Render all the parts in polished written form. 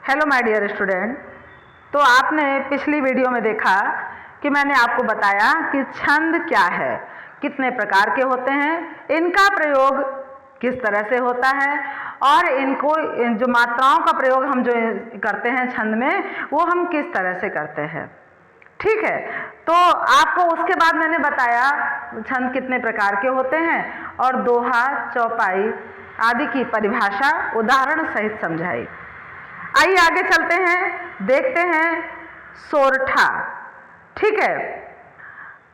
Hello my dear student. तो आपने पिछली वीडियो में देखा कि मैंने आपको बताया कि छंद क्या है, कितने प्रकार के होते हैं, इनका प्रयोग किस तरह से होता है और इनको जो मात्राओं का प्रयोग हम जो करते हैं छंद में वो हम किस तरह से करते हैं। ठीक है, तो आपको उसके बाद मैंने बताया छंद कितने प्रकार के होते हैं और दोहा, चौपाई आदि की परिभाषा उदाहरण सहित समझाई। आइए आगे चलते हैं, देखते हैं सोरठा। ठीक है,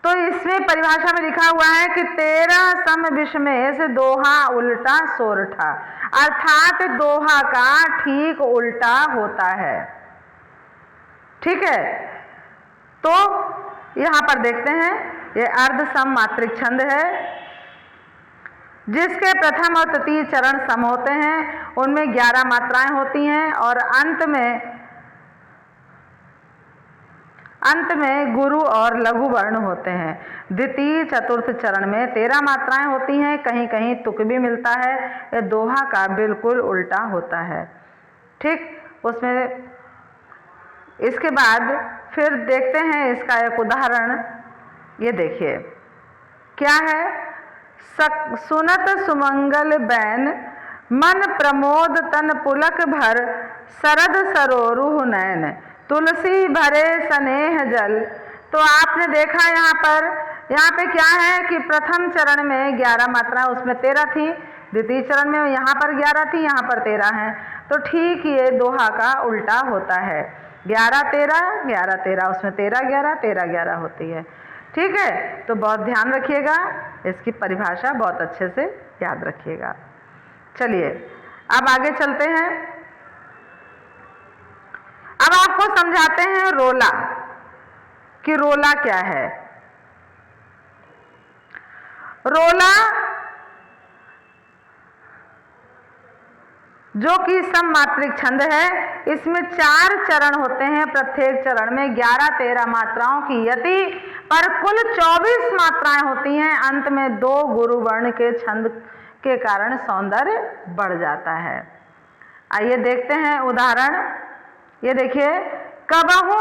तो इसमें परिभाषा में लिखा हुआ है कि 13 सम विषमेश दोहा उल्टा सोरठा, अर्थात दोहा का ठीक उल्टा होता है। ठीक है, तो यहां पर देखते हैं ये अर्ध सम मात्रिक छंद है जिसके प्रथम और तृतीय चरण सम होते हैं, उनमें 11 मात्राएं होती हैं और अंत में गुरु और लघु वर्ण होते हैं। द्वितीय चतुर्थ चरण में 13 मात्राएं होती हैं, कहीं कहीं तुक भी मिलता है। यह दोहा का बिल्कुल उल्टा होता है। ठीक, उसमें इसके बाद फिर देखते हैं इसका एक उदाहरण। ये देखिए क्या है। सुनत सुमंगल बैन मन प्रमोद तन पुलक भर, सरद सरोरुह नैन तुलसी भरे स्नेह जल। तो आपने देखा यहाँ पे क्या है कि प्रथम चरण में 11 मात्राएं, उसमें 13 थी। द्वितीय चरण में यहाँ पर 11 थी, यहाँ पर 13 हैं। तो ठीक ये दोहा का उल्टा होता है। 11-13, 11-13, उसमें 13-11, 13-11 होती है। ठीक है, तो बहुत ध्यान रखिएगा, इसकी परिभाषा बहुत अच्छे से याद रखिएगा। चलिए अब आगे चलते हैं। अब आपको समझाते हैं रोला कि रोला क्या है। रोला जो कि सम मात्रिक छंद है, इसमें 4 चरण होते हैं। प्रत्येक चरण में 11-13 मात्राओं की यति पर कुल 24 मात्राएं होती हैं। अंत में 2 गुरु वर्ण के छंद के कारण सौंदर्य बढ़ जाता है। आइए देखते हैं उदाहरण। ये देखिए, कबहू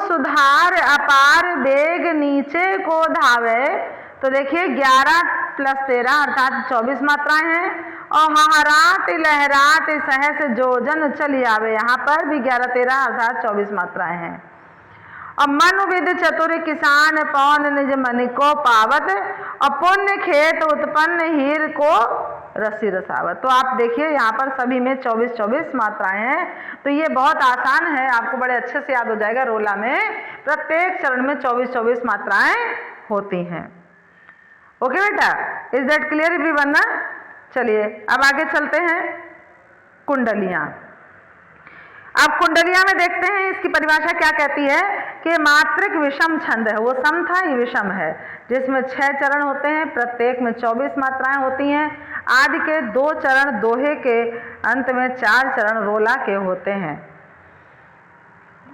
सुधार अपार बेग नीचे को धावे। तो देखिए 11 + 13 अर्थात 24 मात्राएं हैं। और हहरात लहरात सहस जोजन चली आवे, यहाँ पर भी 11-13 अर्थात 24 मात्राएं हैं। और मन विद चतुर किसान पौन निज मन को पावत, और पुण्य खेत उत्पन्न हीर को रसी रसावत। तो आप देखिए यहाँ पर सभी में 24-24 मात्राएं हैं। तो ये बहुत आसान है, आपको बड़े अच्छे से याद हो जाएगा। रोला में प्रत्येक चरण में 24-24 मात्राएं होती हैं। ओके बेटा, इज दैट क्लियर एवरीवन ना? चलिए अब आगे चलते हैं। कुंडलियां। अब कुंडलियां में देखते हैं इसकी परिभाषा क्या कहती है कि मात्रिक विषम छंद है। वो सम था, ये विषम है, जिसमें 6 चरण होते हैं। प्रत्येक में 24 मात्राएं होती हैं। आदि के 2 चरण दोहे के, अंत में 4 चरण रोला के होते हैं।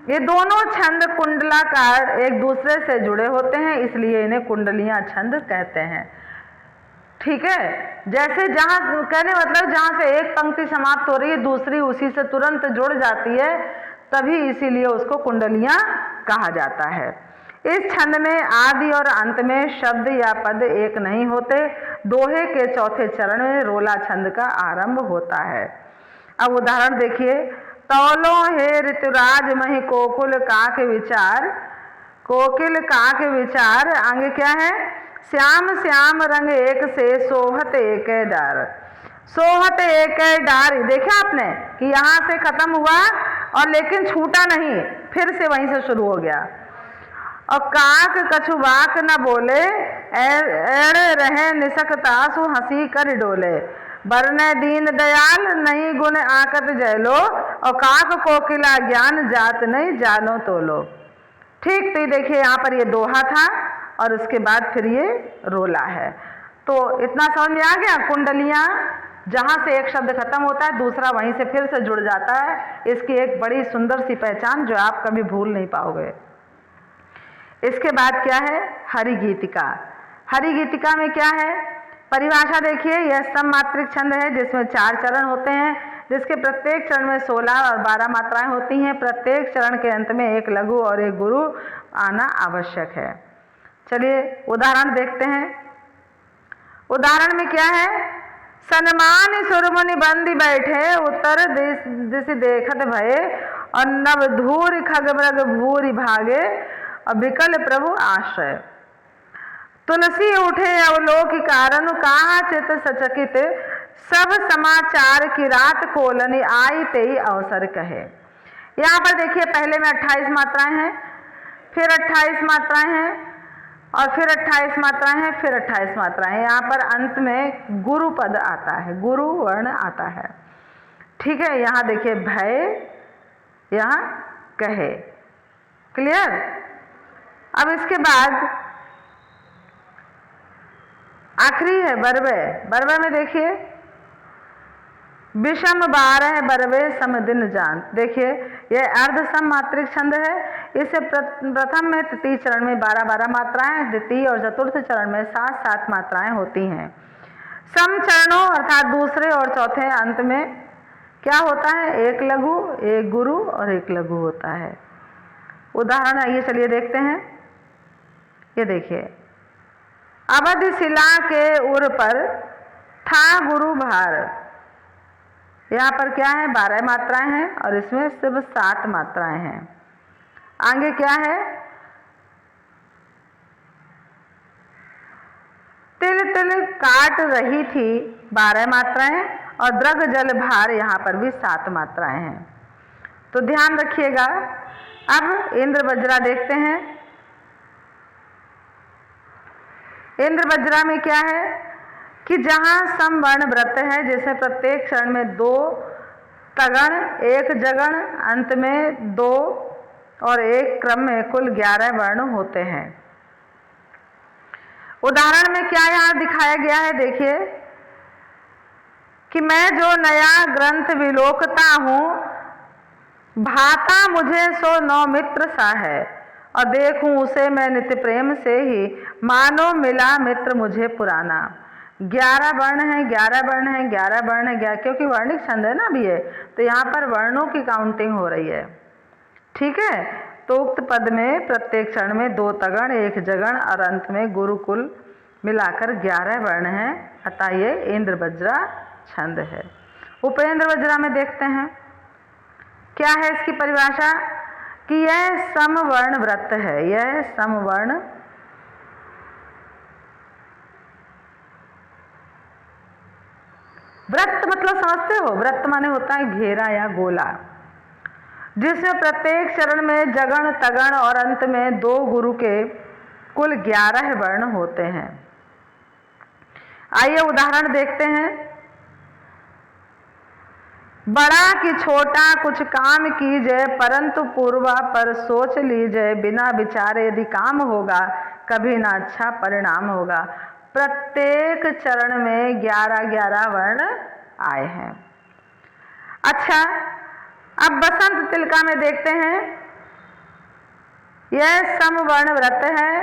ये दोनों छंद कुंडलाकार एक दूसरे से जुड़े होते हैं, इसलिए इन्हें कुंडलियां छंद कहते हैं। ठीक है, जैसे जहां कहने मतलब जहां से एक पंक्ति समाप्त हो रही है दूसरी उसी से तुरंत जुड़ जाती है, तभी इसीलिए उसको कुंडलियां कहा जाता है। इस छंद में आदि और अंत में शब्द या पद एक नहीं होते। दोहे के चौथे चरण में रोला छंद का आरंभ होता है। अब उदाहरण देखिए। तौलो हे ऋतुराज मही कोकिल काक विचार। आगे क्या है? श्याम श्याम रंग एक से सोहत एक डार। सोहत एक डार, देखा आपने कि यहाँ से खत्म हुआ और लेकिन छूटा नहीं, फिर से वहीं से शुरू हो गया। और काक कछु बाक न बोले, एड़ रहे निसकतासु हंसी कर डोले। बरने दीन दयाल नहीं गुण आकत जयलो, और काक कोकिला ज्ञान जात नहीं जानो तोलो। ठीक, तो देखिए यहाँ पर ये दोहा था और उसके बाद फिर ये रोला है। तो इतना समझ में आ गया। कुंडलियां जहां से एक शब्द खत्म होता है दूसरा वहीं से फिर से जुड़ जाता है। इसकी एक बड़ी सुंदर सी पहचान जो आप कभी भूल नहीं पाओगे। इसके बाद क्या है? हरि गीतिका। हरि गीतिका में क्या है परिभाषा देखिए, यह सममात्रिक छंद है जिसमें 4 चरण होते हैं, जिसके प्रत्येक चरण में 16 और 12 मात्राएं होती हैं। प्रत्येक चरण के अंत में एक लघु और एक गुरु आना आवश्यक है। चलिए उदाहरण देखते हैं। उदाहरण में क्या है, सन्मान सुरमुनि बंदी बैठे, उत्तर दिश देखत भये, और नव धूर खगमृग भूरि भागे, और विकल प्रभु आश्रय। तुलसी उठे अवलोक कारण, कहा चित सचकित, सब समाचार की रात खोलनी, आई तेई अवसर कहे। यहाँ पर देखिए पहले में 28 मात्राएं हैं, फिर 28 मात्राएं हैं, और फिर 28 मात्राएं हैं, फिर 28 मात्राएं हैं। यहाँ पर अंत में गुरु पद आता है, गुरु वर्ण आता है। ठीक है, यहाँ देखिए भय, यहाँ कहे। क्लियर। अब इसके बाद आखिरी है बरवे। बरवे में देखिए, विषम 12 बरवे सम दिन जान। देखिए यह अर्ध सम मात्रिक छंद है। इसे प्रथम में तृतीय चरण में 12-12 मात्राएं, द्वितीय और चतुर्थ चरण में 7-7 मात्राएं होती हैं। सम चरणों अर्थात दूसरे और चौथे अंत में क्या होता है, एक लघु, एक गुरु और एक लघु होता है। उदाहरण आइए चलिए देखते हैं। ये देखिए, अवध शिला के उर पर था गुरु भार। यहाँ पर क्या है, 12 मात्राएं हैं और इसमें सिर्फ 7 मात्राएं हैं। आगे क्या है, तिल तिल काट रही थी, 12 मात्राएं, और द्रग जल भार, यहाँ पर भी 7 मात्राएं हैं। तो ध्यान रखिएगा। अब इंद्र वज्रा देखते हैं। इंद्र वज्रा में क्या है कि जहाँ समवर्ण व्रत है, जैसे प्रत्येक चरण में 2 तगण, 1 जगण, अंत में 2 और 1 क्रम में कुल 11 वर्ण होते हैं। उदाहरण में क्या यहाँ दिखाया गया है, देखिए कि मैं जो नया ग्रंथ विलोकता हूँ, भाता मुझे सो नौ मित्र सा है, और देखूं उसे मैं नित्य प्रेम से ही, मानो मिला मित्र मुझे पुराना। 11 वर्ण है, 11 वर्ण है, 11 वर्ण है, क्योंकि वर्णिक छंद है ना अभी ये, तो यहाँ पर वर्णों की काउंटिंग हो रही है। ठीक है, तो उक्त पद में प्रत्येक चरण में 2 तगण, 1 जगण और अंत में गुरुकुल मिलाकर 11 वर्ण हैं, अतः ये इंद्र वज्रा छंद है। उपेंद्र वज्रा में देखते हैं क्या है इसकी परिभाषा, कि यह समवर्ण व्रत है। यह समवर्ण व्रत मतलब समझते हो, व्रत माने होता है घेरा या गोला, जिसमें प्रत्येक चरण में जगण, तगण और अंत में 2 गुरु के कुल 11 वर्ण होते हैं। आइए उदाहरण देखते हैं। बड़ा कि छोटा कुछ काम कीजिए, परंतु पूर्वा पर सोच लीजिए, बिना विचारे यदि काम होगा कभी ना अच्छा परिणाम होगा। प्रत्येक चरण में 11-11 वर्ण आए हैं। अच्छा, अब बसंत तिलका में देखते हैं। यह समवर्ण व्रत है।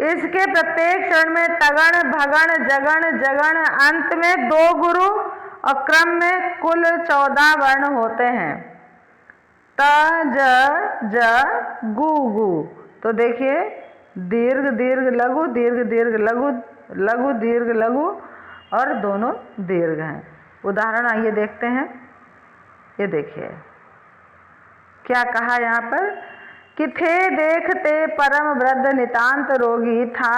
इसके प्रत्येक चरण में तगण, भगण, जगण, जगण, अंत में 2 गुरु और क्रम में कुल 14 वर्ण होते हैं। त, ज, ज, गु, गु। तो देखिए दीर्घ दीर्घ लघु, दीर्घ दीर्घ लघु, लघु दीर्घ लघु और दोनों दीर्घ हैं। उदाहरण आइए देखते हैं। ये देखिए क्या कहा यहाँ पर, कि थे देखते परम वृद्ध नितांत रोगी था,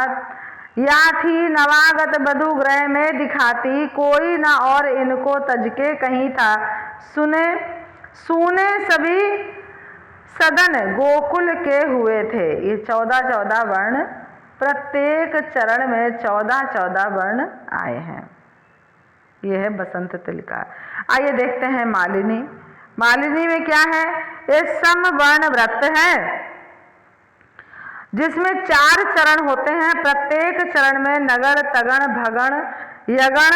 या थी नवागत बधु ग्रह में दिखाती, कोई न और इनको तजके कहीं था, सुने सुने सभी सदन गोकुल के हुए थे। ये 14-14 वर्ण, प्रत्येक चरण में 14-14 वर्ण आए हैं। ये है बसंत तिलका। आइए देखते हैं मालिनी। मालिनी में क्या है, ये समवर्ण व्रत है जिसमें 4 चरण होते हैं। प्रत्येक चरण में नगण, तगण, भगण, यगण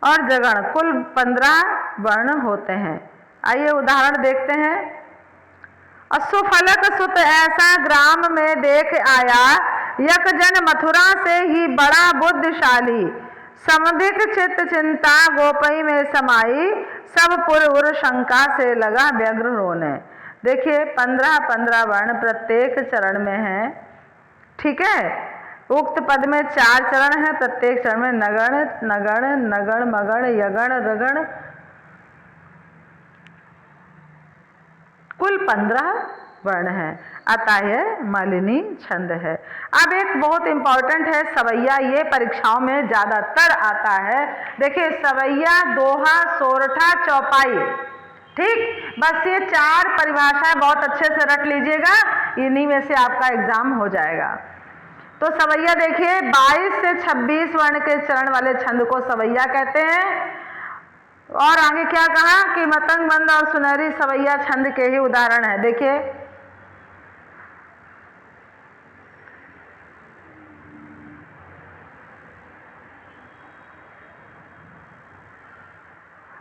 और जगण कुल 15 वर्ण होते हैं। आइए उदाहरण देखते हैं। सुफलक सुत ऐसा ग्राम में देख आया, यक जन मथुरा से ही बड़ा बुद्धिशाली, समधिक चित्त चिंता गोपई में समाई, सब पुर उर शंका से लगा व्यग्र रोने। देखिए 15-15 वर्ण प्रत्येक चरण में है, ठीक है। उक्त पद में 4 चरण है, प्रत्येक चरण में नगण, नगण, नगण, मगण, यगण, रगण, कुल 15 वर्ण है। अतः यह मालिनी छंद है। अब एक बहुत इंपॉर्टेंट है सवैया, ये परीक्षाओं में ज्यादातर आता है। देखिए सवैया, दोहा, सोरठा, चौपाई, ठीक, बस ये 4 परिभाषाएं बहुत अच्छे से रट लीजिएगा, इन्हीं में से आपका एग्जाम हो जाएगा। तो सवैया देखिए 22 से 26 वर्ण के चरण वाले छंद को सवैया कहते हैं। और आगे क्या कहा कि मतंग बंद और सुनहरी सवैया छंद के ही उदाहरण है। देखिए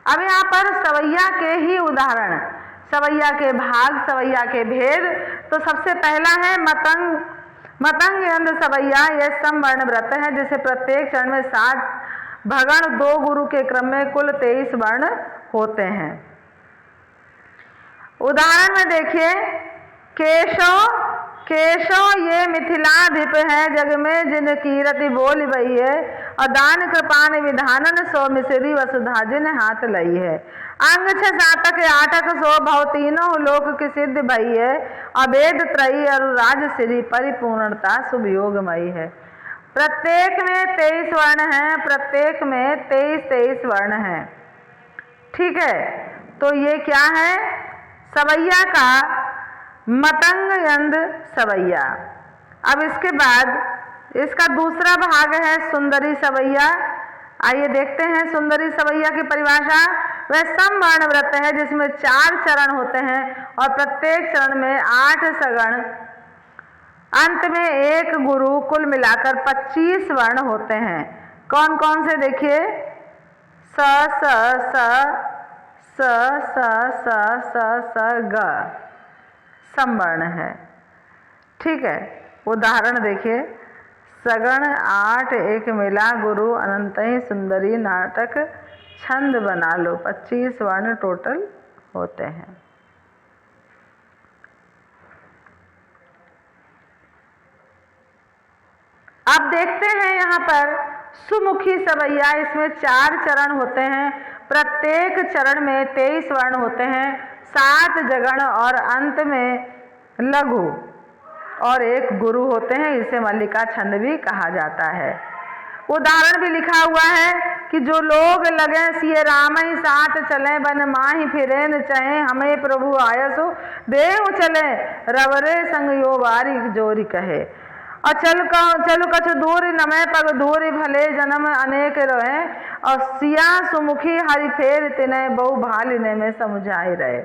अब यहाँ पर सवैया के ही उदाहरण, सवैया के भाग, सवैया के भेद। तो सबसे पहला है मतंग, मतंग यंद सवैया, यह समवर्ण व्रत है जिसे प्रत्येक चरण में 60 भगण 2 गुरु के क्रम में कुल 23 वर्ण होते हैं। उदाहरण में देखिए केशव, केशव ये मिथिलाधिप है, जग में जिन कीरति बोल बही है, और दान कृपान विधानन सो मिसरी वसुधा जिन हाथ लई है। अंग 6 सातक 8 सो भव तीनों लोक की सिद्ध भई है, अवेद त्रयी अरुराज श्री परिपूर्णता शुभयोगमयी है। प्रत्येक में 23 वर्ण हैं, प्रत्येक में 23 वर्ण हैं, ठीक है। तो ये क्या है, सवैया का मतंग यंद सवैया। अब इसके बाद इसका दूसरा भाग है सुंदरी सवैया। आइए देखते हैं सुंदरी सवैया की परिभाषा। वह समवर्ण व्रत है जिसमें 4 चरण होते हैं और प्रत्येक चरण में 8 सगण, अंत में 1 गुरु, कुल मिलाकर 25 वर्ण होते हैं। कौन कौन से देखिए, स स स स स स स स ग समवर्ण है, ठीक है। उदाहरण देखिए सगण 8 एक मिला गुरु अनंतहि सुंदरी नाटक छंद बना लो, 25 वर्ण टोटल होते हैं। अब देखते हैं यहाँ पर सुमुखी सवैया। इसमें 4 चरण होते हैं, प्रत्येक चरण में 23 वर्ण होते हैं, 7 जगण और अंत में लघु और 1 गुरु होते हैं। इसे मल्लिका छंद भी कहा जाता है। उदाहरण भी लिखा हुआ है कि जो लोग लगे सिए राम ही साथ चले, बन माही फिरेन चहे, हमें प्रभु आयसु देव चले, रवरे संग यो बारी जोरी कहे। और चलु कछु दूर नमे पग दूर, भले जन्म अनेक रहे, और सिया सुमुखी हरि फेर तिने, बहु भालिने में समुझाई रहे।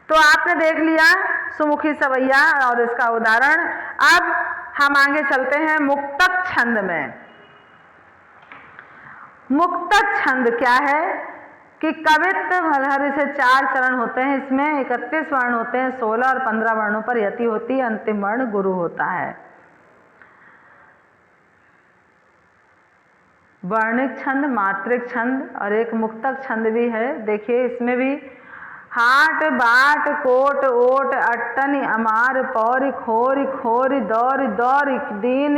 तो आपने देख लिया सुमुखी सवैया और इसका उदाहरण। अब हम आगे चलते हैं मुक्तक छंद में। मुक्तक छंद क्या है कि कवित्व भरहरि से 4 चरण होते हैं, इसमें 31 वर्ण होते हैं, 16 और 15 वर्णों पर यति होती है, अंतिम वर्ण गुरु होता है। वर्णिक छंद, मात्रिक छंद और एक मुक्तक छंद भी है। देखिए इसमें भी हाट बाट कोट ओट अट्टन अमार पौरी खोरी खोरी दौरी दौरी दीन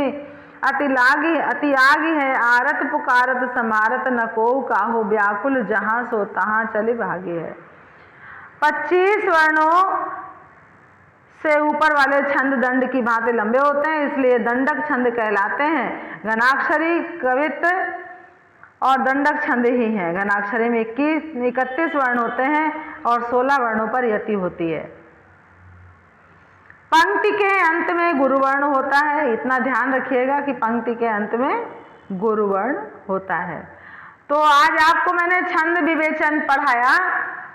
अति लागी अति आगी है, आरत पुकारत समारत न को काहो, व्याकुल जहां सो तहां चली भागी है। 25 वर्णों से ऊपर वाले छंद दंड की भांति लंबे होते हैं, इसलिए दंडक छंद कहलाते हैं। घनाक्षरी कवित्व और दंडक छंद ही हैं। घनाक्षरी में 31 वर्ण होते हैं और 16 वर्णों पर यति होती है। पंक्ति के अंत में गुरुवर्ण होता है, इतना ध्यान रखिएगा कि पंक्ति के अंत में गुरुवर्ण होता है। तो आज आपको मैंने छंद विवेचन पढ़ाया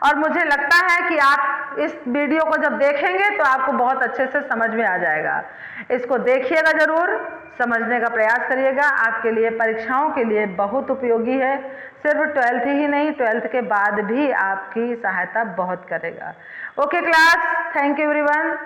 और मुझे लगता है कि आप इस वीडियो को जब देखेंगे तो आपको बहुत अच्छे से समझ में आ जाएगा। इसको देखिएगा जरूर, समझने का प्रयास करिएगा, आपके लिए परीक्षाओं के लिए बहुत उपयोगी है। सिर्फ 12th ही नहीं, 12th के बाद भी आपकी सहायता बहुत करेगा। Okay class, thank you everyone.